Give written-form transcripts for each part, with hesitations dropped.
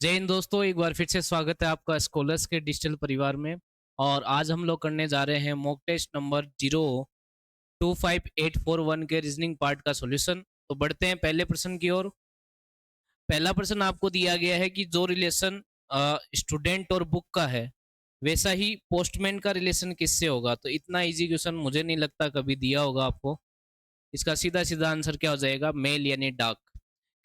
जय हिंद दोस्तों, एक बार फिर से स्वागत है आपका स्कॉलर्स के डिजिटल परिवार में। और आज हम लोग करने जा रहे हैं मॉक टेस्ट नंबर 025841 के रीजनिंग पार्ट का सॉल्यूशन। तो बढ़ते हैं पहले प्रश्न की ओर। पहला प्रश्न आपको दिया गया है कि जो रिलेशन स्टूडेंट और बुक का है, वैसा ही पोस्टमैन का रिलेशन किससे होगा। तो इतना इजी क्वेश्चन मुझे नहीं लगता कभी दिया होगा आपको। इसका सीधा सीधा आंसर क्या हो जाएगा, मेल यानी डाक।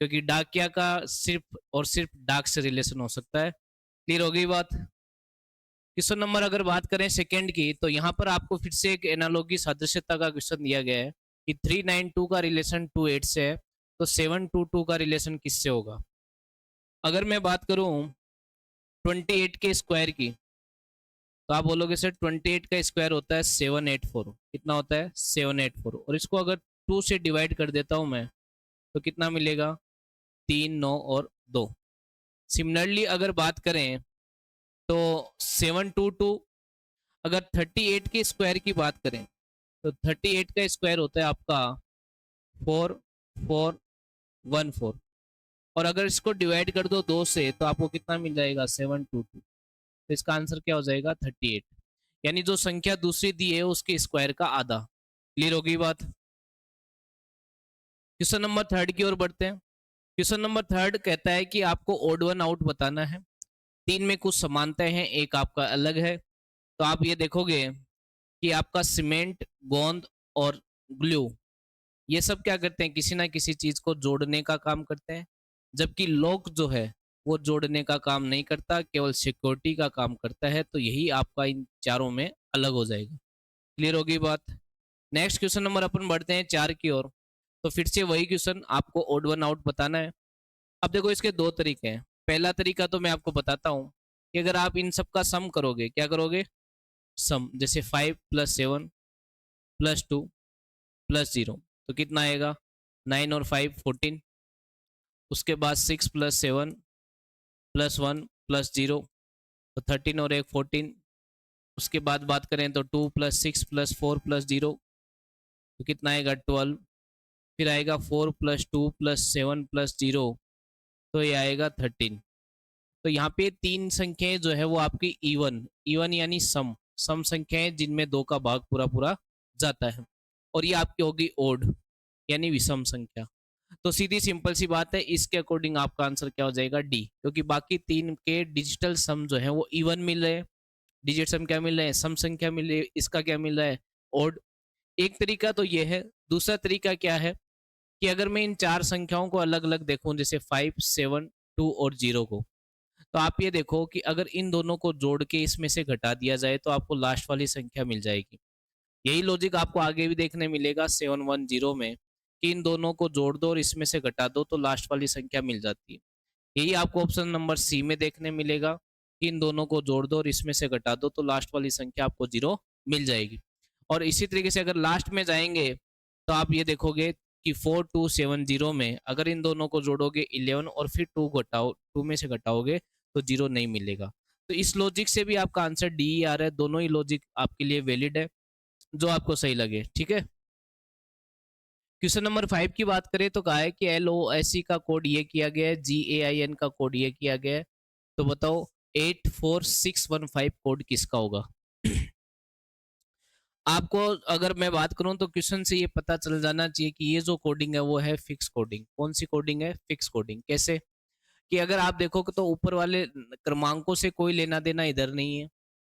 क्योंकि डाकिया का सिर्फ और सिर्फ डाक से रिलेशन हो सकता है। क्लियर हो गई बात। क्वेश्चन नंबर अगर बात करें सेकंड की, तो यहाँ पर आपको फिर से एक एनालॉगी सादृश्यता का क्वेश्चन दिया गया है कि 392 का रिलेशन 28 से है, तो 722 का रिलेशन किससे होगा। अगर मैं बात करूं 28 के स्क्वायर की, तो आप बोलोगे सर 28 का स्क्वायर होता है 784। कितना होता है 784। और इसको अगर 2 से डिवाइड कर देता हूं मैं, तो कितना मिलेगा 3, 9 और 2। सिमिलरली अगर बात करें तो 722, अगर 38 के स्क्वायर की बात करें तो 38 का स्क्वायर होता है आपका 4414। और अगर इसको डिवाइड कर दो 2 से, तो आपको कितना मिल जाएगा 722। तो इसका आंसर क्या हो जाएगा 38। यानी जो संख्या दूसरी दी है उसके स्क्वायर का आधा। क्लियर होगी बात। क्वेश्चन नंबर थर्ड की ओर बढ़ते हैं। क्वेश्चन नंबर थर्ड कहता है कि आपको ओड वन आउट बताना है। तीन में कुछ समानताएं हैं, एक आपका अलग है। तो आप ये देखोगे कि आपका सीमेंट, गोंद और ग्लू, ये सब क्या करते हैं, किसी ना किसी चीज को जोड़ने का काम करते हैं। जबकि लॉक जो है वो जोड़ने का काम नहीं करता, केवल सिक्योरिटी का काम करता है। तो यही आपका इन चारों में अलग हो जाएगा। क्लियर होगी बात। नेक्स्ट क्वेश्चन नंबर अपन बढ़ते हैं 4 की ओर। तो फिर से वही क्वेश्चन, आपको ओड वन आउट बताना है। अब देखो इसके दो तरीके हैं। पहला तरीका तो मैं आपको बताता हूँ कि अगर आप इन सब का सम करोगे, क्या करोगे, सम। जैसे 5+7+2+0, तो कितना आएगा 9 और 5 14। उसके बाद 6+7+1+0, तो 13 और 1 14। उसके बाद बात करें तो 2+6+4+0, तो कितना आएगा 12। फिर आएगा 4+2+7+0, तो ये आएगा 13। तो यहाँ पे तीन संख्याएं जो है वो आपकी इवन इवन यानी सम सम संख्याएं, जिनमें दो का भाग पूरा पूरा जाता है। और ये आपकी होगी ओड यानी विषम संख्या। तो सीधी सिंपल सी बात है, इसके अकॉर्डिंग आपका आंसर क्या हो जाएगा डी। क्योंकि बाकी तीन के डिजिटल सम जो है वो इवन मिल रहे हैं। डिजिट सम क्या मिल रहे हैं, सम संख्या मिल रही है। इसका क्या मिल रहा है, ओड। एक तरीका तो ये है। दूसरा तरीका क्या है कि अगर मैं इन चार संख्याओं को अलग अलग देखूं, जैसे 5, 7, 2 और 0 को, तो आप ये देखो कि अगर इन दोनों को जोड़ के इसमें से घटा दिया जाए तो आपको लास्ट वाली संख्या मिल जाएगी। यही लॉजिक आपको आगे भी देखने मिलेगा 710 में, कि इन दोनों को जोड़ दो और इसमें से घटा दो तो लास्ट वाली संख्या मिल जाती है। यही आपको ऑप्शन नंबर सी में देखने मिलेगा कि इन दोनों को जोड़ दो और इसमें से घटा दो तो लास्ट वाली संख्या आपको 0 मिल जाएगी। और इसी तरीके से अगर लास्ट में जाएंगे तो आप ये देखोगे कि 4270 में अगर इन दोनों को जोड़ोगे 11 और फिर 2 घटाओ, 2 में से घटाओगे तो 0 नहीं मिलेगा। तो इस लॉजिक से भी आपका आंसर डी ही आ रहा है। दोनों ही लॉजिक आपके लिए वैलिड है, जो आपको सही लगे। ठीक है। क्वेश्चन नंबर 5 की बात करें तो कहा है कि LOSE का कोड ये किया गया है, GAIN का कोड ये किया गया है। तो बताओ 84615 कोड किसका होगा। आपको अगर मैं बात करूं तो क्वेश्चन से ये पता चल जाना चाहिए कि ये जो कोडिंग है वो है फिक्स कोडिंग। कौन सी कोडिंग है, फिक्स कोडिंग। कैसे कि अगर आप देखो तो ऊपर वाले क्रमांकों से कोई लेना देना इधर नहीं है।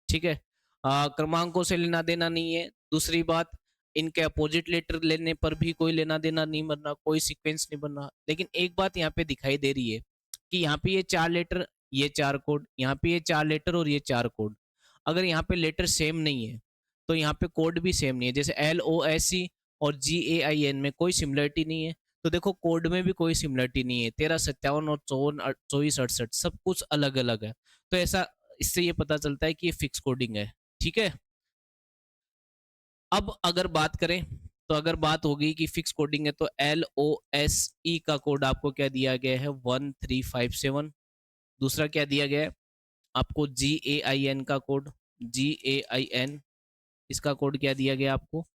ठीक है। क्रमांकों से लेना देना नहीं है। दूसरी बात, इनके अपोजिट लेटर लेने पर भी कोई लेना देना नहीं बनना, कोई सीक्वेंस नहीं बनना। लेकिन एक बात यहाँ पे दिखाई दे रही है कि यहाँ पे ये चार लेटर, ये चार कोड, यहाँ पे ये चार लेटर और ये चार कोड। अगर यहाँ पे लेटर सेम नहीं है तो यहाँ पे कोड भी सेम नहीं है। जैसे LOSE और GAIN में कोई सिमिलरिटी नहीं है, तो देखो कोड में भी कोई सिमिलरिटी नहीं है। 1357 और 2468 सब कुछ अलग अलग है। तो ऐसा, इससे ये पता चलता है कि ये फिक्स कोडिंग है। ठीक है। अब अगर बात करें, तो अगर बात होगी कि फिक्स कोडिंग है तो LOSE का कोड आपको क्या दिया गया है 1357। दूसरा क्या दिया गया है आपको GAIN का कोड, GAIN इसका कोड क्या दिया गया आपको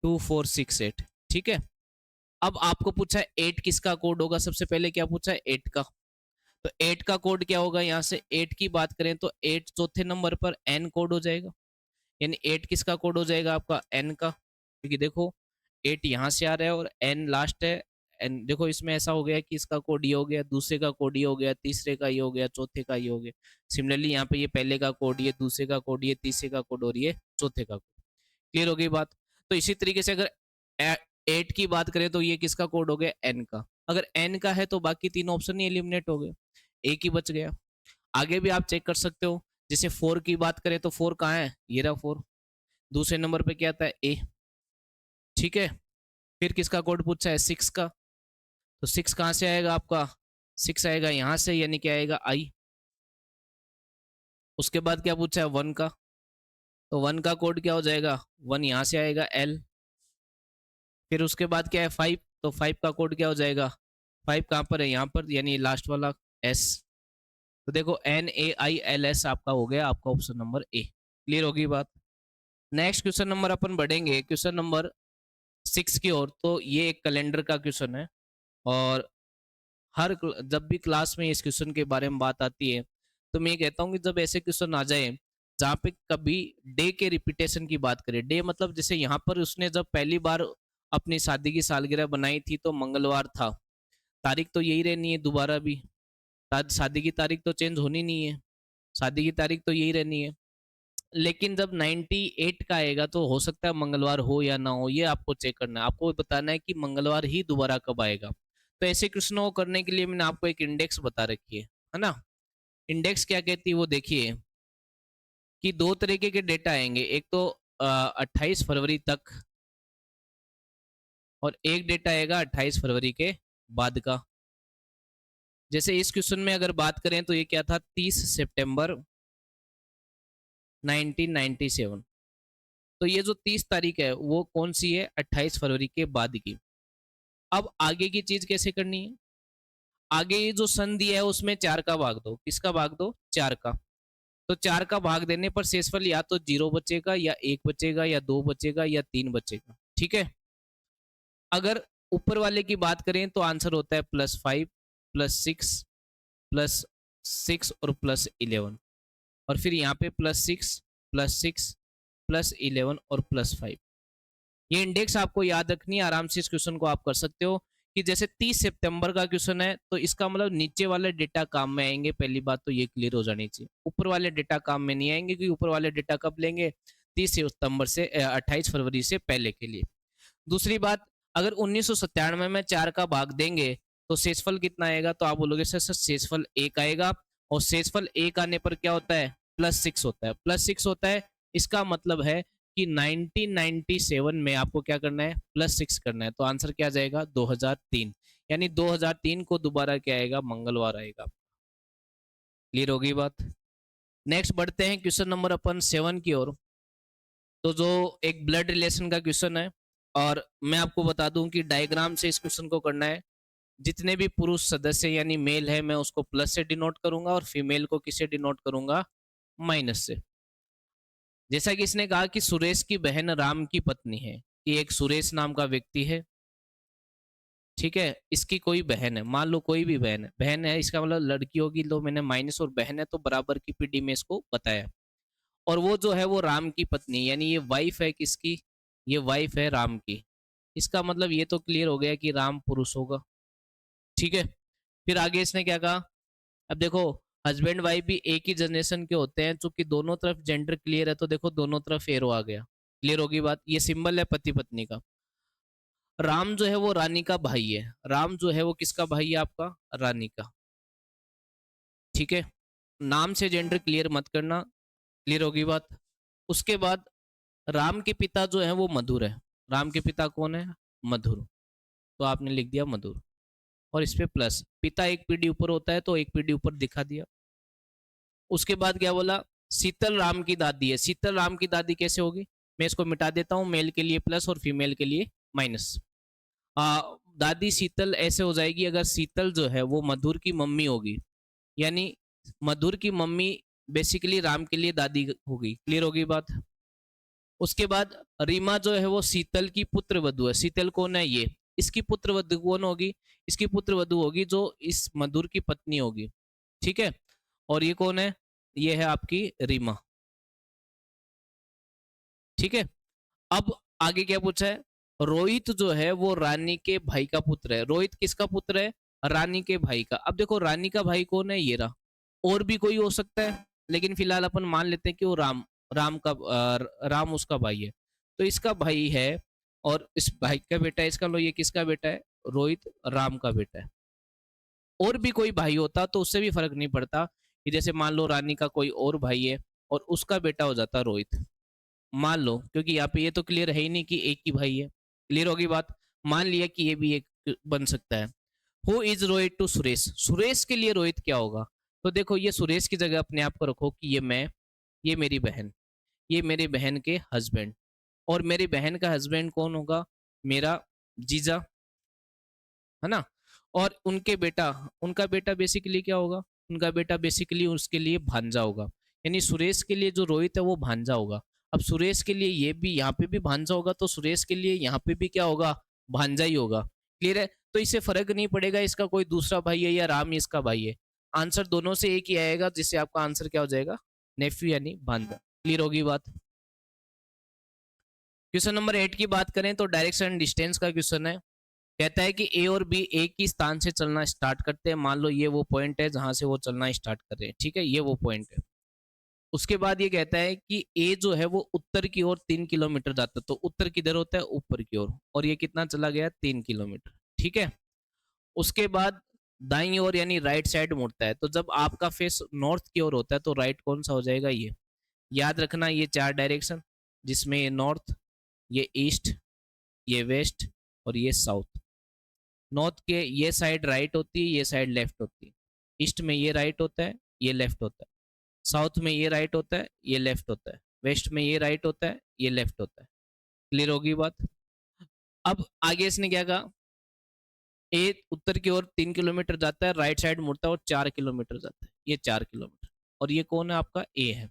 2468। ठीक है। अब आपको पूछा है 8 किसका कोड होगा। सबसे पहले क्या पूछा है 8 का। तो तो 8 का कोड क्या होगा, यहाँ से 8 की बात करें तो 8 चौथे नंबर पर n कोड हो जाएगा, यानी 8 किसका कोड हो जाएगा आपका n का, क्योंकि देखो 8 यहाँ से आ रहा है और n लास्ट है। n देखो इसमें ऐसा हो गया कि इसका कोड ये हो गया, दूसरे का कोड ये हो गया, तीसरे का ये हो गया, चौथे का ये हो गया। सिमिलरली यहाँ पे ये पहले का कोड, ये दूसरे का कोड, ये तीसरे का कोड और ये चौथे का कोड। क्लियर हो गई बात। तो इसी तरीके से अगर 8 की बात करें तो ये किसका कोड हो गया, n का। अगर n का है तो बाकी तीन ऑप्शन ही एलिमिनेट हो गए, एक ही बच गया। आगे भी आप चेक कर सकते हो, जैसे 4 की बात करें तो 4 कहाँ है, ये रहा 4। दूसरे नंबर पे क्या आता है, a। ठीक है, फिर किसका कोड पूछा है, 6 का। तो 6 कहाँ से आएगा आपका, 6 आएगा यहाँ से, यानी क्या आएगा, i। उसके बाद क्या पूछा है, 1 का। तो 1 का कोड क्या हो जाएगा, 1 यहाँ से आएगा, l। फिर उसके बाद क्या है, 5। तो 5 का कोड क्या हो जाएगा, 5 कहाँ पर है, यहाँ पर, यानी लास्ट वाला s। तो देखो NAILS आपका हो गया, आपका ऑप्शन नंबर ए। क्लियर होगी बात। नेक्स्ट क्वेश्चन नंबर अपन बढ़ेंगे, क्वेश्चन नंबर 6 की ओर। तो ये एक कैलेंडर का क्वेश्चन है, और जब भी क्लास में इस क्वेश्चन के बारे में बात आती है तो मैं ये कहता हूँ कि जब ऐसे क्वेश्चन आ जाए जहाँ पे कभी डे के रिपीटेशन की बात करें, डे मतलब जैसे यहाँ पर उसने जब पहली बार अपनी शादी की सालगिरह बनाई थी तो मंगलवार था, तारीख तो यही रहनी है दोबारा भी, शादी की तारीख तो चेंज होनी नहीं है, शादी की तारीख तो यही रहनी है। लेकिन जब 98 का आएगा तो हो सकता है मंगलवार हो या ना हो, ये आपको चेक करना है, आपको बताना है कि मंगलवार ही दोबारा कब आएगा। तो ऐसे क्वेश्चनों को करने के लिए मैंने आपको एक इंडेक्स बता रखी है ना। इंडेक्स क्या कहती है वो देखिए, कि दो तरीके के डेटा आएंगे, एक तो 28 फरवरी तक, और एक डेटा आएगा 28 फरवरी के बाद का। जैसे इस क्वेश्चन में अगर बात करें तो ये क्या था, 30 सितंबर 1997। तो ये जो 30 तारीख है वो कौन सी है, 28 फरवरी के बाद की। अब आगे की चीज कैसे करनी है, आगे ये जो सन दिया है उसमें 4 का भाग दो, किसका भाग दो, 4 का। तो 4 का भाग देने पर शेषफल या तो 0 बचेगा, या 1 बचेगा, या 2 बचेगा, या 3 बचेगा। ठीक है, अगर ऊपर वाले की बात करें तो आंसर होता है +5 +6 +6 और +11, और फिर यहाँ पे +6 +6 +11 और +5। ये इंडेक्स आपको याद रखनी है, आराम से इस क्वेश्चन को आप कर सकते हो। कि जैसे 30 सितंबर का क्वेश्चन है तो इसका मतलब नीचे वाले डेटा काम में आएंगे, पहली बात तो ये क्लियर हो जानी चाहिए। ऊपर वाले डेटा काम में नहीं आएंगे, क्योंकि ऊपर वाले डेटा कब लेंगे, 30 सितंबर से 28 फरवरी से पहले के लिए। दूसरी बात, अगर 1997 में 4 का भाग देंगे तो शेषफल कितना आएगा, तो आप बोलोगे सर शेषफल 1 आएगा, और शेषफल 1 आने पर क्या होता है, +6 होता है, +6 होता है। इसका मतलब है कि 1997 में आपको क्या करना है, +6 करना है। तो आंसर क्या आ जाएगा, 2003, यानी 2003 को दोबारा क्या आएगा, मंगलवार आएगा। क्लियर होगी बात। नेक्स्ट बढ़ते हैं क्वेश्चन नंबर अपन 7 की ओर। तो जो एक ब्लड रिलेशन का क्वेश्चन है, और मैं आपको बता दूं कि डायग्राम से इस क्वेश्चन को करना है। जितने भी पुरुष सदस्य यानी मेल है मैं उसको प्लस से डिनोट करूंगा, और फीमेल को किससे डिनोट करूंगा, माइनस से। जैसा कि इसने कहा कि सुरेश की बहन राम की पत्नी है, कि एक सुरेश नाम का व्यक्ति है, ठीक है, इसकी कोई बहन है, मान लो कोई भी बहन है, इसका मतलब लड़की होगी, तो मैंने माइनस और बहन है तो बराबर की पीडी में इसको बताया। और वो जो है वो राम की पत्नी, यानी ये वाइफ है किसकी, ये वाइफ है राम की। इसका मतलब ये तो क्लियर हो गया कि राम पुरुष होगा। ठीक है, फिर आगे इसने क्या कहा, अब देखो हस्बैंड वाइफ भी एक ही जनरेशन के होते हैं, चूंकि दोनों तरफ जेंडर क्लियर है तो देखो दोनों तरफ एरो आ गया। क्लियर होगी बात। ये सिंबल है पति पत्नी का। राम जो है वो रानी का भाई है, राम जो है वो किसका भाई है, आपका रानी का। ठीक है, नाम से जेंडर क्लियर मत करना। क्लियर होगी बात। उसके बाद राम के पिता जो है वो मधुर है, राम के पिता कौन है, मधुर, तो आपने लिख दिया मधुर, और इस पे प्लस, पिता एक पीढ़ी ऊपर होता है तो एक पीढ़ी ऊपर दिखा दिया। उसके बाद क्या बोला, शीतल राम की दादी है, शीतल राम की दादी कैसे होगी, मैं इसको मिटा देता हूं, मेल के लिए प्लस और फीमेल के लिए माइनस। दादी शीतल ऐसे हो जाएगी अगर शीतल जो है वो मधुर की मम्मी होगी, यानी मधुर की मम्मी बेसिकली राम के लिए दादी होगी। क्लियर होगी बात। उसके बाद रीमा जो है वो शीतल की पुत्र वधु है, शीतल कौन है, ये इसकी पुत्र वधु कौन होगी, इसकी पुत्र वधु होगी जो इस मधुर की पत्नी होगी। ठीक है। और ये कौन है? ये है आपकी रीमा। ठीक है। अब आगे क्या पूछा है? रोहित जो है वो रानी के भाई का पुत्र है। रोहित किसका पुत्र है? रानी के भाई का। अब देखो रानी का भाई कौन है? ये रहा। और भी कोई हो सकता है, लेकिन फिलहाल अपन मान लेते हैं कि वो राम उसका भाई है। तो इसका भाई है और इस भाई का बेटा है इसका। लो, ये किसका बेटा है? रोहित राम का बेटा है। और भी कोई भाई होता तो उससे भी फर्क नहीं पड़ता, कि जैसे मान लो रानी का कोई और भाई है और उसका बेटा हो जाता रोहित, मान लो, क्योंकि यहाँ पे ये तो क्लियर है ही नहीं कि एक ही भाई है। क्लियर होगी बात? मान लिया कि ये भी एक बन सकता है। Who is Rohit to Suresh? Suresh के लिए रोहित क्या होगा? तो देखो, ये सुरेश की जगह अपने आप को रखो कि ये मैं, ये मेरी बहन, ये मेरे बहन के हस्बैंड। और मेरी बहन का हस्बैंड कौन होगा? मेरा जीजा, है ना। और उनका बेटा बेसिकली क्या होगा? उनका बेटा बेसिकली उसके लिए भांजा होगा। यानी सुरेश के लिए जो रोहित है वो भांजा होगा। अब सुरेश के लिए ये भी यहाँ पे भी भांजा होगा, तो सुरेश के लिए यहाँ पे भी क्या होगा? भांजा ही होगा। क्लियर है? तो इससे फर्क नहीं पड़ेगा इसका कोई दूसरा भाई है या राम इसका भाई है। आंसर दोनों से एक ही आएगा, जिससे आपका आंसर क्या हो जाएगा? नेफ्यू यानी भांजा। क्लियर होगी बात? क्वेश्चन नंबर 8 की बात करें तो डायरेक्शन एंड डिस्टेंस का क्वेश्चन है। कहता है कि ए और बी एक ही स्थान से चलना स्टार्ट करते हैं। मान लो ये वो पॉइंट है जहां से वो चलना स्टार्ट कर रहे हैं। ठीक है, ये वो पॉइंट है। उसके बाद ये कहता है कि ए जो है वो उत्तर की ओर 3 किलोमीटर जाता है। तो उत्तर किधर होता है? ऊपर की ओर। और ये कितना चला गया? 3 किलोमीटर। ठीक है। उसके बाद दाईं ओर यानी राइट साइड मुड़ता है। तो जब आपका फेस नॉर्थ की ओर होता है तो राइट कौन सा हो जाएगा? ये। याद रखना, ये 4 डायरेक्शन, जिसमें ये नॉर्थ, ये ईस्ट, ये वेस्ट और ये साउथ। नॉर्थ के ये साइड राइट होती है, ये साइड लेफ्ट होती है। ईस्ट में ये राइट होता है, ये लेफ्ट होता है। साउथ में ये राइट होता है, ये लेफ्ट होता है। वेस्ट में ये राइट होता है, ये लेफ्ट होता है। क्लियर होगी बात? अब आगे इसने क्या कहा? ए उत्तर की ओर 3 किलोमीटर जाता है, राइट साइड मुड़ता है और 4 किलोमीटर जाता है। ये 4 किलोमीटर। और ये कौन है? आपका ए है।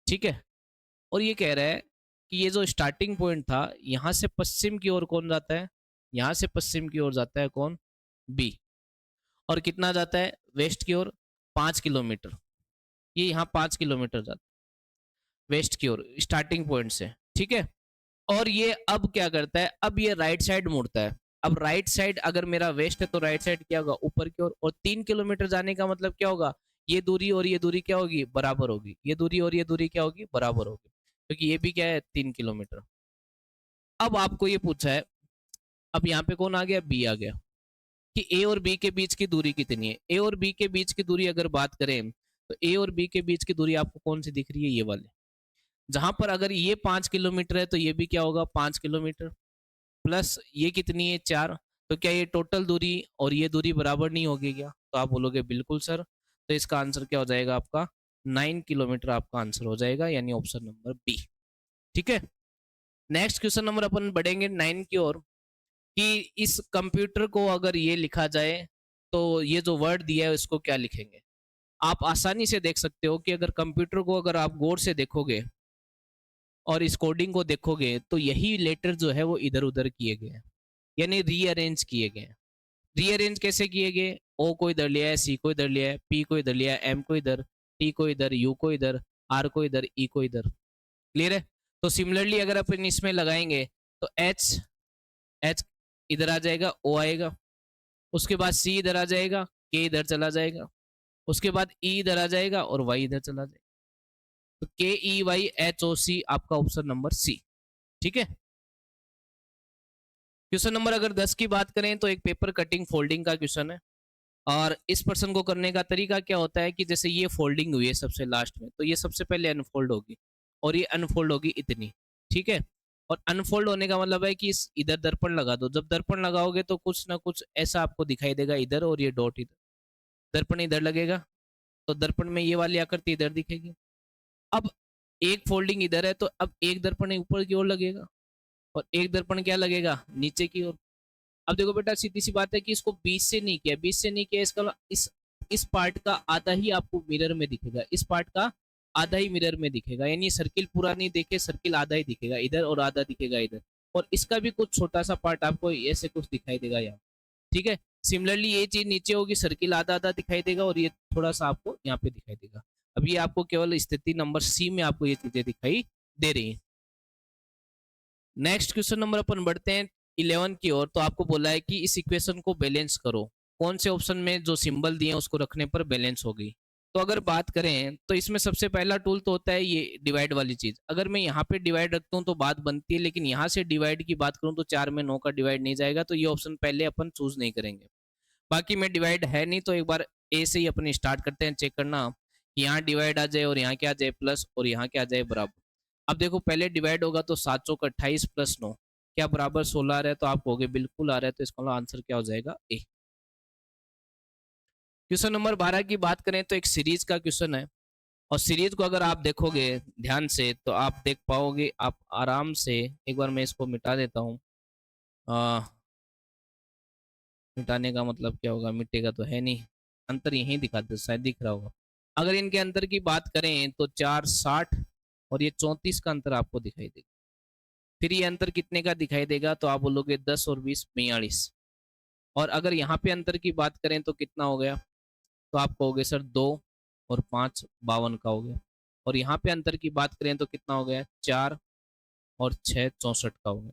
ठीक है। और ये कह रहा है कि ये जो स्टार्टिंग पॉइंट था, यहां से पश्चिम की ओर कौन जाता है? यहां से पश्चिम की ओर जाता है कौन? बी। और कितना जाता है वेस्ट की ओर? 5 किलोमीटर। ये यहाँ 5 किलोमीटर जाता है वेस्ट की ओर स्टार्टिंग पॉइंट से। ठीक है। और ये अब क्या करता है? अब ये राइट साइड मुड़ता है। अब राइट साइड अगर मेरा वेस्ट है तो राइट साइड क्या होगा? ऊपर की ओर। और 3 किलोमीटर जाने का मतलब क्या होगा? ये दूरी और ये दूरी क्या होगी? बराबर होगी। ये दूरी और ये दूरी क्या होगी? बराबर होगी, क्योंकि ये भी क्या है? 3 किलोमीटर। अब आपको ये पूछा है, अब यहाँ पे कौन आ गया? बी आ गया, कि ए और बी के बीच की दूरी कितनी है। ए और बी के बीच की दूरी अगर बात करें तो ए और बी के बीच की दूरी आपको कौन सी दिख रही है? ये वाले। जहां पर अगर ये 5 किलोमीटर है तो ये भी क्या होगा? 5 किलोमीटर। प्लस ये कितनी है? 4। तो क्या ये टोटल दूरी और ये दूरी बराबर नहीं होगी क्या? तो आप बोलोगे बिल्कुल सर। तो इसका आंसर क्या हो जाएगा आपका? 9 किलोमीटर आपका आंसर हो जाएगा, यानी ऑप्शन नंबर बी। ठीक है। नेक्स्ट क्वेश्चन नंबर अपन बढ़ेंगे 9 की ओर, कि इस कंप्यूटर को अगर ये लिखा जाए तो ये जो वर्ड दिया है उसको क्या लिखेंगे? आप आसानी से देख सकते हो कि अगर कंप्यूटर को अगर आप गौर से देखोगे और इस कोडिंग को देखोगे तो यही लेटर जो है वो इधर उधर किए गए हैं, यानी रीअरेंज किए गए हैं। रीअरेंज कैसे किए गए? ओ को इधर लिया है, सी को इधर लिया है, पी को इधर लिया है, एम को इधर, टी को इधर, यू को इधर, आर को इधर, ई को इधर। क्लियर है? तो सिमिलरली अगर अपन इसमें लगाएंगे तो एच, एच इधर आ जाएगा, ओ आएगा। उसके बाद सी इधर आ जाएगा, के इधर चला जाएगा। उसके बाद ई इधर आ जाएगा और वाई इधर चला जाएगा। तो के ई वाई एच ओ सी आपका ऑप्शन नंबर सी। ठीक है। क्वेश्चन नंबर अगर 10 की बात करें तो एक पेपर कटिंग फोल्डिंग का क्वेश्चन है। और इस पर्सन को करने का तरीका क्या होता है कि जैसे ये फोल्डिंग हुई है सबसे लास्ट में, तो ये सबसे पहले अनफोल्ड होगी और ये अनफोल्ड होगी इतनी। ठीक है। और अनफोल्ड होने का मतलब है कि इस इधर दर्पण लगा दो। जब दर्पण लगाओगे तो कुछ ना कुछ ऐसा आपको दिखाई देगा इधर, और ये डॉट इधर। दर्पण इधर लगेगा तो दर्पण में ये वाली आकृति इधर दिखेगी। अब एक फोल्डिंग इधर है तो अब एक दर्पण ऊपर की ओर लगेगा और एक दर्पण क्या लगेगा? नीचे की ओर। अब देखो बेटा, सीधी सी बात है कि इसको 20 से नहीं किया, 20 से नहीं किया, इसका मतलब इस पार्ट का आधा ही आपको मिरर में दिखेगा, इस पार्ट का आधा ही मिरर में दिखेगा। यानी सर्किल पूरा नहीं देखे, सर्किल आधा ही दिखेगा इधर और आधा दिखेगा इधर। और इसका भी कुछ छोटा सा पार्ट आपको ऐसे कुछ दिखाई देगा यहाँ। ठीक है। सिमिलरली ये चीज नीचे होगी, सर्किल आधा आधा दिखाई देगा और ये थोड़ा सा आपको यहाँ पे दिखाई देगा। अब ये आपको केवल स्थिति नंबर सी में आपको ये चीजें दिखाई दे रही हैं। नेक्स्ट क्वेश्चन नंबर अपन बढ़ते हैं 11 की ओर। तो आपको बोला है कि इस इक्वेशन को बैलेंस करो, कौन से ऑप्शन में जो सिंबल दिए हैं उसको रखने पर बैलेंस होगी। तो अगर बात करें तो इसमें सबसे पहला टूल तो होता है ये डिवाइड वाली चीज। अगर मैं यहाँ पे डिवाइड रखता हूँ तो बात बनती है, लेकिन यहाँ से डिवाइड की बात करूँ तो 4 में 9 का डिवाइड नहीं जाएगा, तो ये ऑप्शन पहले अपन चूज नहीं करेंगे। बाकी में डिवाइड है नहीं, तो एक बार ए से ही अपन स्टार्ट करते हैं चेक करना कि यहाँ डिवाइड आ जाए और यहाँ क्या आ जाए प्लस और यहाँ क्या आ जाए बराबर। अब देखो पहले डिवाइड होगा तो 7 चौक 28 प्लस 9 क्या बराबर 16 आ रहा है, तो आप कहोगे बिल्कुल आ रहा है, तो इसका आंसर क्या हो जाएगा ए। क्वेश्चन नंबर 12 की बात करें तो एक सीरीज का क्वेश्चन है, और सीरीज को अगर आप देखोगे ध्यान से तो आप देख पाओगे आप आराम से। एक बार मैं इसको मिटा देता हूँ। मिटाने का मतलब क्या होगा, मिटेगा तो है नहीं, अंतर यहीं दिखाते शायद दिख रहा होगा। अगर इनके अंतर की बात करें तो 4 60 और ये 34 का अंतर आपको दिखाई देगा। फिर ये अंतर कितने का दिखाई देगा, तो आप बोलोगे 10 और 20 42। और अगर यहाँ पे अंतर की बात करें तो कितना हो गया, तो आप कहोगे सर 2 और 5 52 का हो गया। और यहाँ पे अंतर की बात करें तो कितना हो गया, 4 और 6 64 का हो गया।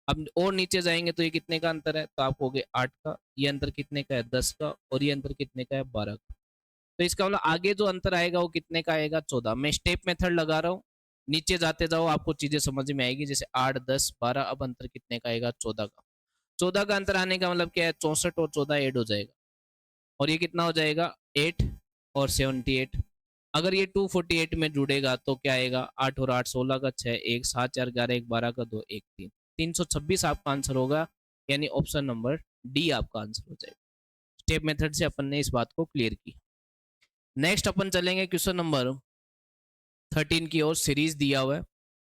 अब और नीचे जाएंगे तो ये कितने का अंतर है, तो आप कहोगे 8 का। ये अंतर कितने का है, 10 का। और ये अंतर कितने का है, 12 का। तो इसका मतलब आगे जो अंतर आएगा वो कितने का आएगा, 14। मैं स्टेप मेथड लगा रहा हूँ, नीचे जाते जाओ आपको चीजें समझ में आएगी। जैसे 8 10 12, अब अंतर कितने का आएगा, 14 का। 14 का अंतर आने का मतलब क्या है, 64 और 14 ऐड हो जाएगा और ये कितना हो जाएगा 8 और 78। अगर ये 248 में जुड़ेगा तो क्या आएगा, 8 और 8 16 का 6 1 7 4 11 1 12 का 2 1 3 326 आपका आंसर होगा, यानी ऑप्शन नंबर डी आपका आंसर हो जाएगा। स्टेप मेथड से अपन ने इस बात को क्लियर की। नेक्स्ट अपन चलेंगे क्वेश्चन नंबर 13 की ओर। सीरीज दिया हुआ है,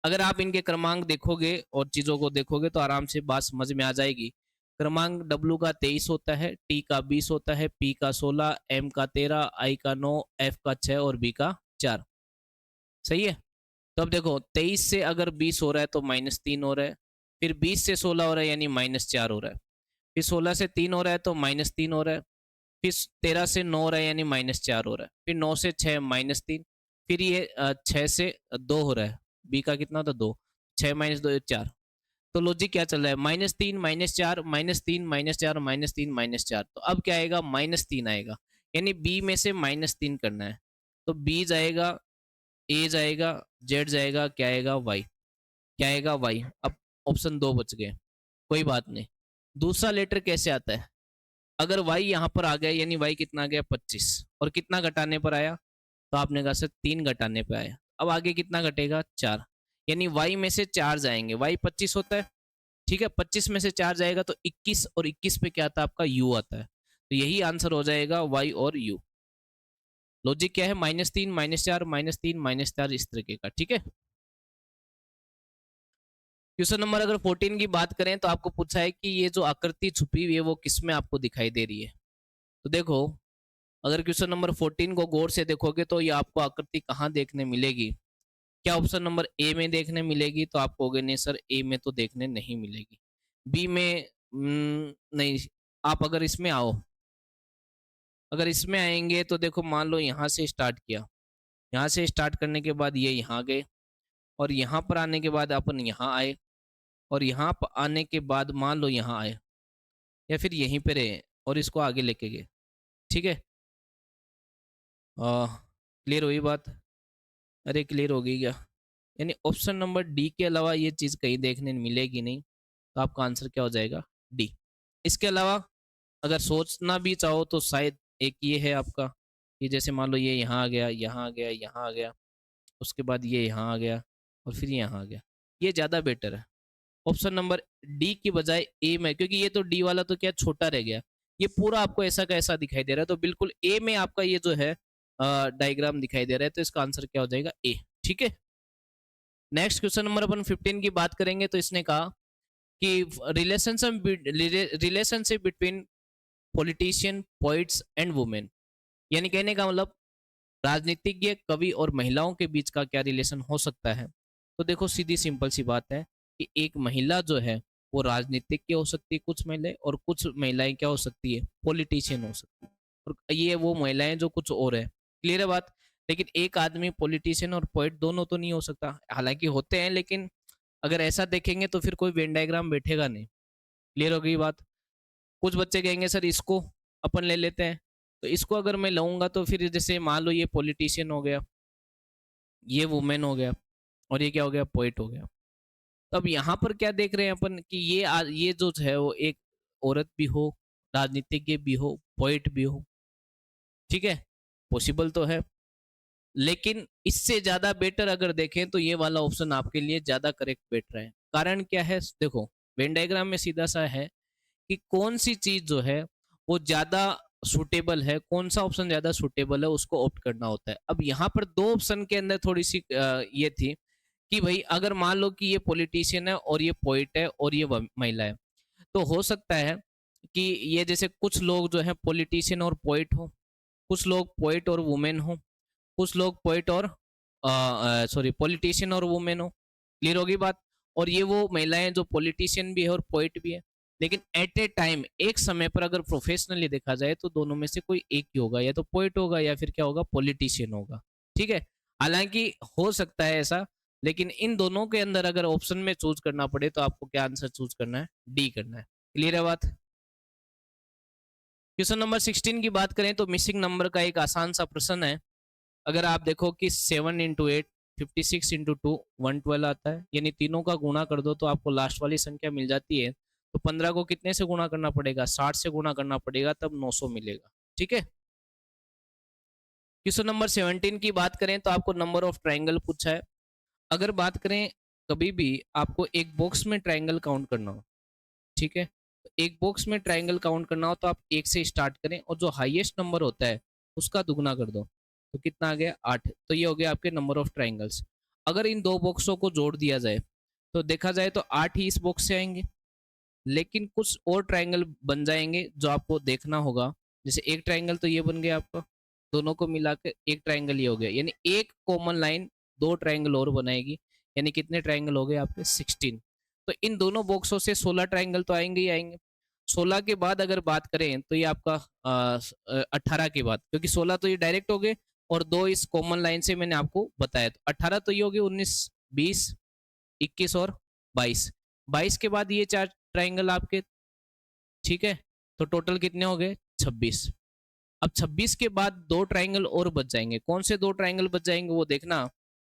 अगर आप इनके क्रमांक देखोगे और चीजों को देखोगे तो आराम से बात समझ में आ जाएगी। क्रमांक W का 23 होता है, T का 20 होता है, P का 16, M का 13, I का 9, F का 6 और B का 4। सही है। तो अब देखो 23 से अगर 20 हो रहा है तो -3 हो रहा है, फिर 20 से 16 हो रहा है यानी -4 हो रहा है, फिर 16 से 3 हो रहा है तो -3 हो रहा है, फिर 13 से 9 हो रहा है यानी -4 हो रहा है, फिर 9 से 6 -3, फिर ये 6 से 2 हो रहा है, बी का कितना होता है 2, 6 - 2 4। तो लॉजिक क्या चल रहा है, -3 -4 -3 -4 -3 -4। तो अब क्या आएगा, -3 आएगा, यानी बी में से -3 करना है। तो बी जाएगा, ए जाएगा, जेड जाएगा, क्या आएगा वाई, क्या आएगा वाई। अब ऑप्शन 2 बच गए, कोई बात नहीं। दूसरा लेटर कैसे आता है, अगर y यहाँ पर आ गया यानी y कितना आ गया 25, और कितना घटाने पर आया, तो आपने कहा सर 3 घटाने पर आया। अब आगे कितना घटेगा 4, यानी y में से 4 जाएंगे, y 25 होता है, ठीक है। 25 में से 4 जाएगा तो 21, और 21 पे क्या आता है आपका u आता है। तो यही आंसर हो जाएगा y और u। लॉजिक क्या है, -3 -4 -3 -4 इस तरीके का, ठीक है। क्वेश्चन नंबर अगर 14 की बात करें तो आपको पूछा है कि ये जो आकृति छुपी हुई है वो किस में आपको दिखाई दे रही है। तो देखो अगर क्वेश्चन नंबर 14 को गौर से देखोगे तो ये आपको आकृति कहाँ देखने मिलेगी, क्या ऑप्शन नंबर ए में देखने मिलेगी, तो आप कहोगे नहीं सर ए में तो देखने नहीं मिलेगी। बी में नहीं। आप अगर इसमें आओ, अगर इसमें आएंगे तो देखो मान लो यहाँ से स्टार्ट किया, यहाँ से स्टार्ट करने के बाद ये यहाँ गए, और यहाँ पर आने के बाद अपन यहाँ आए, और यहाँ पर आने के बाद मान लो यहाँ आए, या फिर यहीं पे रहे और इसको आगे लेके गए, ठीक है। क्लियर हुई बात, अरे क्लियर हो गई क्या, यानी ऑप्शन नंबर डी के अलावा ये चीज़ कहीं देखने मिलेगी नहीं, तो आपका आंसर क्या हो जाएगा डी। इसके अलावा अगर सोचना भी चाहो तो शायद एक ये है आपका कि जैसे मान लो ये यहाँ आ गया, यहाँ आ गया, यहाँ आ गया, उसके बाद ये यहाँ आ गया और फिर यहाँ आ गया, ये ज़्यादा बेटर है। ऑप्शन नंबर डी की बजाय ए में, क्योंकि ये तो डी वाला तो क्या छोटा रह गया, ये पूरा आपको ऐसा का ऐसा दिखाई दे रहा है, तो बिल्कुल ए में आपका ये जो है डायग्राम दिखाई दे रहा है, तो इसका आंसर क्या हो जाएगा ए, ठीक है। नेक्स्ट क्वेश्चन नंबर अपन 15 की बात करेंगे, तो इसने कहा कि relationship between politician poets and women, यानी कहने का मतलब राजनीतिज्ञ कवि और महिलाओं के बीच का क्या रिलेशन हो सकता है। तो देखो सीधी सिंपल सी बात है कि एक महिला जो है वो राजनीतिक की हो सकती है कुछ महिलाएं, और कुछ महिलाएं क्या हो सकती है, पॉलिटिशियन हो सकती है, और ये वो महिलाएं जो कुछ और है। क्लियर है बात? लेकिन एक आदमी पॉलिटिशियन और पोएट दोनों तो नहीं हो सकता, हालांकि होते हैं, लेकिन अगर ऐसा देखेंगे तो फिर कोई वेन डायग्राम बैठेगा नहीं। क्लियर हो गई बात? कुछ बच्चे कहेंगे सर इसको अपन ले लेते हैं, तो इसको अगर मैं लूंगा तो फिर जैसे मान लो ये पॉलिटिशियन हो गया, ये वुमेन हो गया, और ये क्या हो गया, पोइट हो गया। तो अब यहाँ पर क्या देख रहे हैं अपन कि ये जो है वो एक औरत भी हो, राजनीतिज्ञ भी हो, पोइट भी हो। ठीक है, पॉसिबल तो है, लेकिन इससे ज्यादा बेटर अगर देखें तो ये वाला ऑप्शन आपके लिए ज्यादा करेक्ट बैठ रहा है। कारण क्या है, देखो वेन डायग्राम में सीधा सा है कि कौन सी चीज जो है वो ज्यादा सुटेबल है, कौन सा ऑप्शन ज्यादा सुटेबल है, उसको ऑप्ट करना होता है। अब यहाँ पर दो ऑप्शन के अंदर थोड़ी सी ये थी कि भाई अगर मान लो कि ये पॉलिटिशियन है और ये पोइट है और ये महिला है, तो हो सकता है कि ये जैसे कुछ लोग जो है पॉलिटिशियन और पोइट हो, कुछ लोग पोइट और वुमेन हो, कुछ लोग पोइट और सॉरी पॉलिटिशियन और वुमेन हो। क्लियर होगी बात? और ये वो महिलाएं जो पॉलिटिशियन भी है और पोइट भी है, लेकिन एट ए टाइम एक समय पर अगर प्रोफेशनली देखा जाए तो दोनों में से कोई एक ही होगा, या तो पोइट होगा या फिर क्या होगा, पॉलिटिशियन होगा। ठीक है, हालांकि हो सकता है ऐसा, लेकिन इन दोनों के अंदर अगर ऑप्शन में चूज करना पड़े तो आपको क्या आंसर चूज करना है, डी करना है। क्लियर है बात? क्वेश्चन नंबर 16 की बात करें तो मिसिंग नंबर का एक आसान सा प्रश्न है। अगर आप देखो कि 7 इंटू 8, 56 इंटू 2, 112 आता है, यानी तीनों का गुणा कर दो तो आपको लास्ट वाली संख्या मिल जाती है। तो 15 को कितने से गुणा करना पड़ेगा, 60 से गुणा करना पड़ेगा, तब 900 मिलेगा। ठीक है, क्वेश्चन नंबर 17 की बात करें तो आपको नंबर ऑफ ट्राइंगल पूछा है। अगर बात करें, कभी भी आपको एक बॉक्स में ट्राइंगल काउंट करना हो, ठीक है, तो एक बॉक्स में ट्राइंगल काउंट करना हो तो आप एक से स्टार्ट करें और जो हाईएस्ट नंबर होता है उसका दुगना कर दो, तो कितना आ गया, 8। तो ये हो गया आपके नंबर ऑफ ट्राइंगल्स। अगर इन दो बॉक्सों को जोड़ दिया जाए तो देखा जाए तो 8 ही इस बॉक्स से आएंगे, लेकिन कुछ और ट्राइंगल बन जाएंगे जो आपको देखना होगा। जैसे एक ट्राइंगल तो ये बन गया आपका, दोनों को मिलाकर एक ट्राइंगल ये हो गया, यानी एक कॉमन लाइन दो ट्राइंगल और बनाएगी, यानी कितने ट्राइंगल हो गए आपके, 16। तो इन दोनों बॉक्सों से 16 ट्राइंगल तो आएंगे ही आएंगे। 16 के बाद अगर बात करें तो ये आपका 18 के बाद, क्योंकि 16 तो ये डायरेक्ट हो गए और दो इस कॉमन लाइन से मैंने आपको बताया, तो 18 तो ये हो गए, 19, 20, 21 और 22। 22 के बाद ये चार ट्राइंगल आपके, ठीक है, तो टोटल कितने हो गए, 26। अब 26 के बाद दो ट्राइंगल और बच जाएंगे। कौन से दो ट्राइंगल बच जाएंगे वो देखना,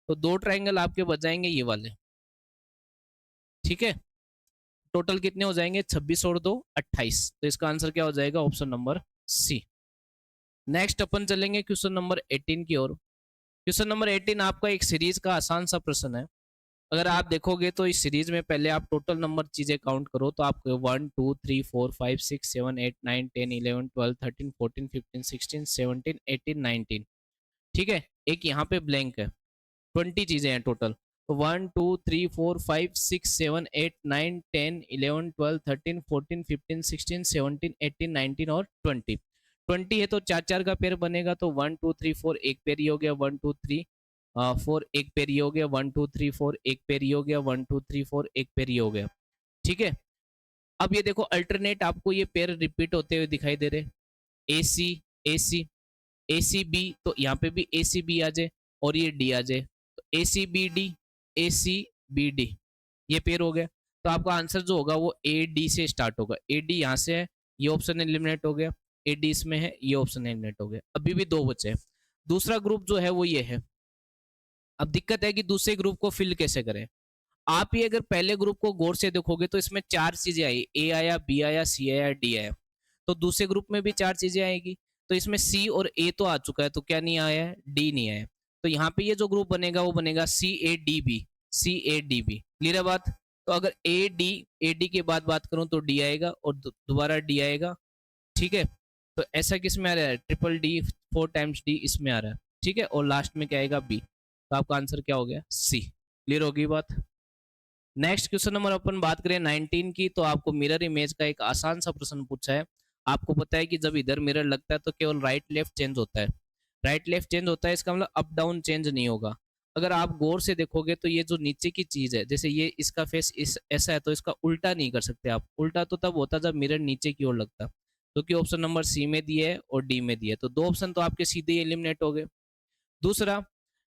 तो दो ट्राइंगल आपके बच जाएंगे ये वाले। ठीक है, टोटल कितने हो जाएंगे, 26 और 2, 28। तो इसका आंसर क्या हो जाएगा, ऑप्शन नंबर सी। नेक्स्ट अपन चलेंगे क्वेश्चन नंबर 18 की ओर। क्वेश्चन नंबर 18 आपका एक सीरीज का आसान सा प्रश्न है। अगर आप देखोगे तो इस सीरीज में पहले आप टोटल नंबर चीजें काउंट करो तो आपको 1 2 3 4 5 6 7 8 9 10 11 12 13 14 15 16 17 18 19। ठीक है, एक यहाँ पे ब्लैंक है, 20 चीजें हैं टोटल। तो 1 2 3 4 5 6 7 8 9 10 11 12 13 14 15 16 17 18 19 और 20। 20 है तो चार चार का पेयर बनेगा, तो 1 2 3 4 एक पेयर ही हो गया, 1 2 3 4 एक पेयर ही हो गया, 1 2 3 4 एक पेयर ही हो गया, 1 2 3 4 एक पेयर ही हो गया। ठीक है, अब ये देखो अल्टरनेट आपको ये पेयर रिपीट होते हुए दिखाई दे रहे, ए सी ए सी ए सी बी, तो यहाँ पे भी ए सी बी आ जाए और ये डी आ जाए, तो ए सी बी डी, ए सी बी डी, ये पेयर हो गया। तो आपका आंसर जो होगा वो ए डी से स्टार्ट होगा। ए डी यहाँ से है, ये ऑप्शन एलिमिनेट हो गया, ए डी इसमें है, ये ऑप्शन एलिमिनेट हो गया। अभी भी दो बचे हैं। दूसरा ग्रुप जो है वो ये है। अब दिक्कत है कि दूसरे ग्रुप को फिल कैसे करें। आप ये अगर पहले ग्रुप को गौर से देखोगे तो इसमें चार चीजें आई, ए आया, बी आया, सी आया, डी आया। तो दूसरे ग्रुप में भी चार चीजें आएगी, तो इसमें सी और ए तो आ चुका है, तो क्या नहीं आया है, डी नहीं आया। तो यहाँ पे ये जो ग्रुप बनेगा वो बनेगा C A D B, C A D B. Clear है बात? तो अगर ए डी के बाद बात करूं तो डी आएगा और दोबारा डी आएगा। ठीक है, तो ऐसा किस में आ रहा है, ट्रिपल डी, 4 टाइम्स डी इसमें आ रहा है। ठीक है, और लास्ट में क्या आएगा, बी। तो आपका आंसर क्या हो गया, सी। क्लियर होगी बात? नेक्स्ट क्वेश्चन नंबर अपन बात करें 19 की, तो आपको मिरर इमेज का एक आसान सा प्रश्न पूछा है। आपको पता है कि जब इधर मिरर लगता है तो केवल राइट लेफ्ट चेंज होता है, राइट लेफ्ट चेंज होता है, इसका मतलब अप डाउन चेंज नहीं होगा। अगर आप गौर से देखोगे तो ये जो नीचे की चीज है, जैसे ये इसका फेस इस ऐसा है, तो इसका उल्टा नहीं कर सकते आप। उल्टा तो तब होता जब मिरर नीचे की ओर लगता, जो कि ऑप्शन नंबर सी में दिया है और डी में दिया है। तो दो ऑप्शन तो आपके सीधे एलिमिनेट हो गए। दूसरा,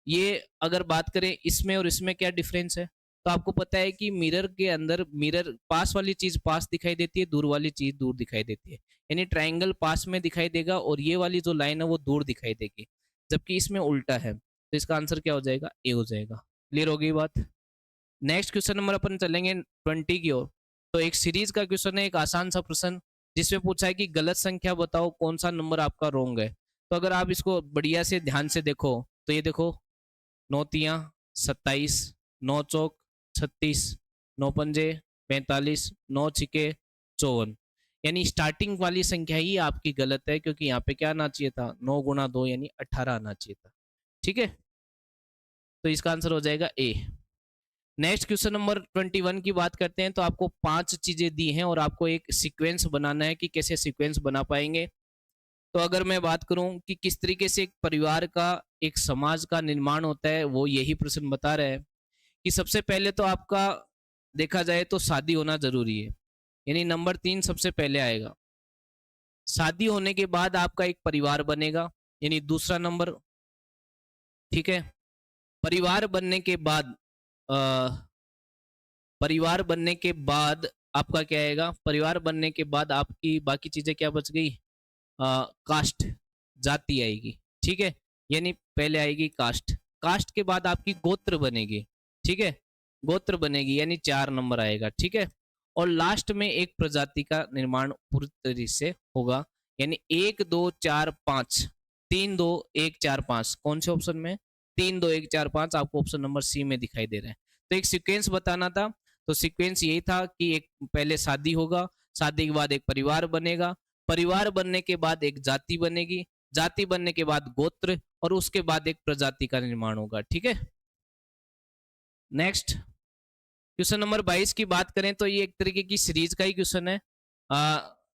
ये अगर बात करें इसमें और इसमें क्या डिफरेंस है, तो आपको पता है कि मिरर के अंदर मिरर पास वाली चीज पास दिखाई देती है, दूर वाली चीज दूर दिखाई देती है। यानी ट्राइंगल पास में दिखाई देगा और ये वाली जो लाइन है वो दूर दिखाई देगी, जबकि इसमें उल्टा है। तो इसका आंसर क्या हो जाएगा, ए हो जाएगा। क्लियर हो गई बात। नेक्स्ट क्वेश्चन नंबर अपन चलेंगे 20 की ओर। तो एक सीरीज का क्वेश्चन है, एक आसान सा प्रश्न, जिसमें पूछा है कि गलत संख्या बताओ, कौन सा नंबर आपका रॉन्ग है। तो अगर आप इसको बढ़िया से ध्यान से देखो, तो ये देखो, 9 तियां 27, 9 चौक 36, 9 पंजे 45, 9 छिके 54। यानी स्टार्टिंग वाली संख्या ही आपकी गलत है, क्योंकि यहाँ पे क्या आना चाहिए था, 9 × 2 यानी 18 आना चाहिए था। ठीक है, तो इसका आंसर हो जाएगा ए। नेक्स्ट क्वेश्चन नंबर 21 की बात करते हैं। तो आपको 5 चीजें दी हैं और आपको एक सीक्वेंस बनाना है कि कैसे सीक्वेंस बना पाएंगे। तो अगर मैं बात करूं कि किस तरीके से एक परिवार का, एक समाज का निर्माण होता है, वो यही प्रश्न बता रहा है कि सबसे पहले तो आपका देखा जाए तो शादी होना जरूरी है, यानी नंबर 3 सबसे पहले आएगा। शादी होने के बाद आपका एक परिवार बनेगा, यानी दूसरा नंबर। ठीक है, परिवार बनने के बाद परिवार बनने के बाद आपका क्या आएगा, परिवार बनने के बाद आपकी बाकी चीजें क्या बच गई, कास्ट, जाति आएगी। ठीक है, यानी पहले आएगी कास्ट, कास्ट के बाद आपकी गोत्र बनेगी। ठीक है, गोत्र बनेगी यानी 4 नंबर आएगा। ठीक है, और लास्ट में एक प्रजाति का निर्माण पूरी तरीके से होगा, यानी 1 2 4 5, 3 2 1 4 5। कौन से ऑप्शन में, 3 2 1 4 5 आपको ऑप्शन नंबर सी में दिखाई दे रहा है। तो एक सीक्वेंस बताना था, तो सीक्वेंस यही था कि एक पहले शादी होगा, शादी के बाद एक परिवार बनेगा, परिवार बनने के बाद एक जाति बनेगी, जाति बनने के बाद गोत्र, और उसके बाद एक प्रजाति का निर्माण होगा। ठीक है, नेक्स्ट क्वेश्चन नंबर 22 की बात करें तो ये एक तरीके की सीरीज का ही क्वेश्चन है।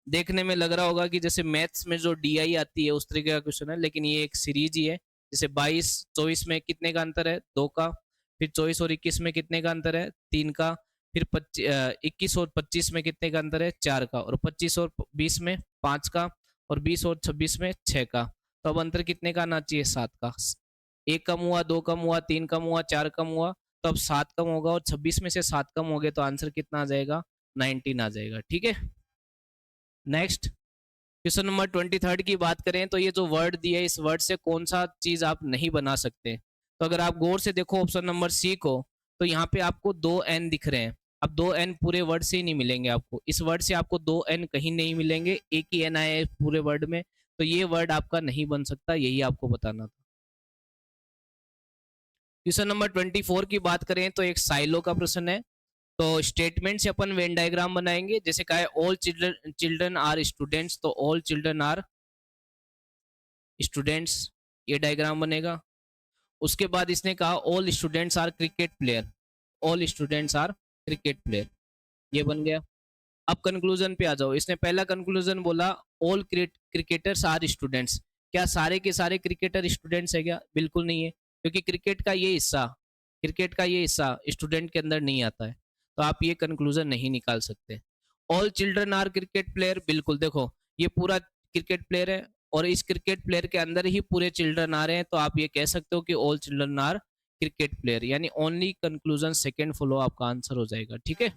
देखने में लग रहा होगा कि जैसे मैथ्स में जो डीआई आती है उस तरीके का क्वेश्चन है, लेकिन ये एक सीरीज ही है। जैसे 22 24 में कितने का अंतर है, 2 का। फिर 24 और 21 में कितने का अंतर है, 3 का। फिर 21 और 25 में कितने का अंतर है, 4 का। और 25 और 20 में 5 का। और 20 और 26 में 6 का। तो अब अंतर कितने का आना चाहिए, 7 का। 1 कम हुआ, 2 कम हुआ, 3 कम हुआ, 4 कम हुआ, तो अब 7 कम होगा, और 26 में से 7 कम हो गए तो आंसर कितना आ जाएगा, 19 आ जाएगा। ठीक है, नेक्स्ट क्वेश्चन नंबर 23 की बात करें तो ये जो वर्ड दिया है, इस वर्ड से कौन सा चीज आप नहीं बना सकते। तो अगर आप गौर से देखो ऑप्शन नंबर सी को, तो यहाँ पे आपको 2 n दिख रहे हैं। अब 2 n पूरे वर्ड से ही नहीं मिलेंगे आपको, इस वर्ड से आपको 2 n कहीं नहीं मिलेंगे, एक ही n आया है पूरे वर्ड में, तो ये वर्ड आपका नहीं बन सकता, यही आपको बताना था। क्वेश्चन नंबर 24 की बात करें तो एक साइलो का प्रश्न है। तो स्टेटमेंट से अपन वेन डायग्राम बनाएंगे। जैसे कहा है all children children are students, तो ऑल चिल्ड्रन आर स्टूडेंट्स, ये डायग्राम बनेगा। उसके बाद इसने कहा all students are cricket player, all students are cricket player, ये बन गया। अब कंक्लूजन पे आ जाओ। इसने पहला कंक्लूजन बोला ऑल क्रिकेटर्स आर स्टूडेंट्स। क्या सारे के सारे क्रिकेटर स्टूडेंट्स है क्या, बिल्कुल नहीं है, क्योंकि क्रिकेट का ये हिस्सा स्टूडेंट के अंदर नहीं आता है, तो आप ये कंक्लूजन नहीं निकाल सकते। All children are cricket player, बिल्कुल देखो ये पूरा क्रिकेट प्लेयर है, और इस क्रिकेट प्लेयर के अंदर ही पूरे चिल्ड्रन आ रहे हैं, तो आप ये कह सकते हो कि all children are cricket player, यानी ओनली कंक्लूजन सेकंड फॉलो आपका आंसर हो जाएगा। ठीक है,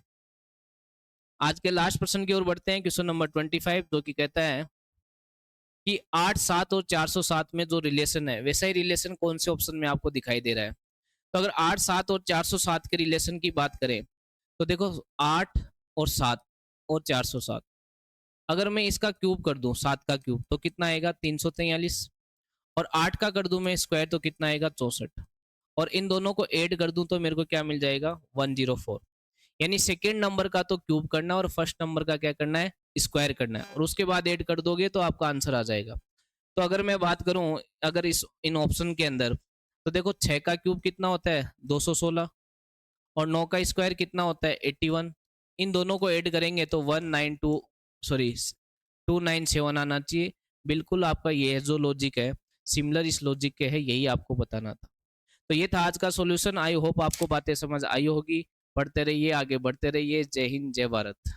आज के लास्ट प्रश्न की ओर बढ़ते हैं, क्वेश्चन नंबर 25, जो कि कहता है कि 8 7 और 407 में जो रिलेशन है, वैसा ही रिलेशन कौन से ऑप्शन में आपको दिखाई दे रहा है। तो अगर 8 7 और 407 के रिलेशन की बात करें, तो देखो 8 और 7 और 407, अगर मैं इसका क्यूब कर दूं, 7 का क्यूब, तो कितना आएगा, 343। और 8 का कर दूं मैं स्क्वायर, तो कितना आएगा, 64। और इन दोनों को ऐड कर दूं तो मेरे को क्या मिल जाएगा, 104। यानी सेकेंड नंबर का तो क्यूब करना है और फर्स्ट नंबर का क्या करना है, स्क्वायर करना है, और उसके बाद ऐड कर दोगे तो आपका आंसर आ जाएगा। तो अगर मैं बात करूं, अगर इस इन ऑप्शन के अंदर, तो देखो 6 का क्यूब कितना होता है, 216। और 9 का स्क्वायर कितना होता है, 81। इन दोनों को ऐड करेंगे तो 192, सॉरी 297 आना चाहिए। बिल्कुल आपका ये जो लॉजिक है, सिमिलर इस लॉजिक के है, यही आपको बताना था। तो ये था आज का सॉल्यूशन। आई होप आपको बातें समझ आई होगी। पढ़ते रहिए, आगे बढ़ते रहिए। जय हिंद, जय भारत।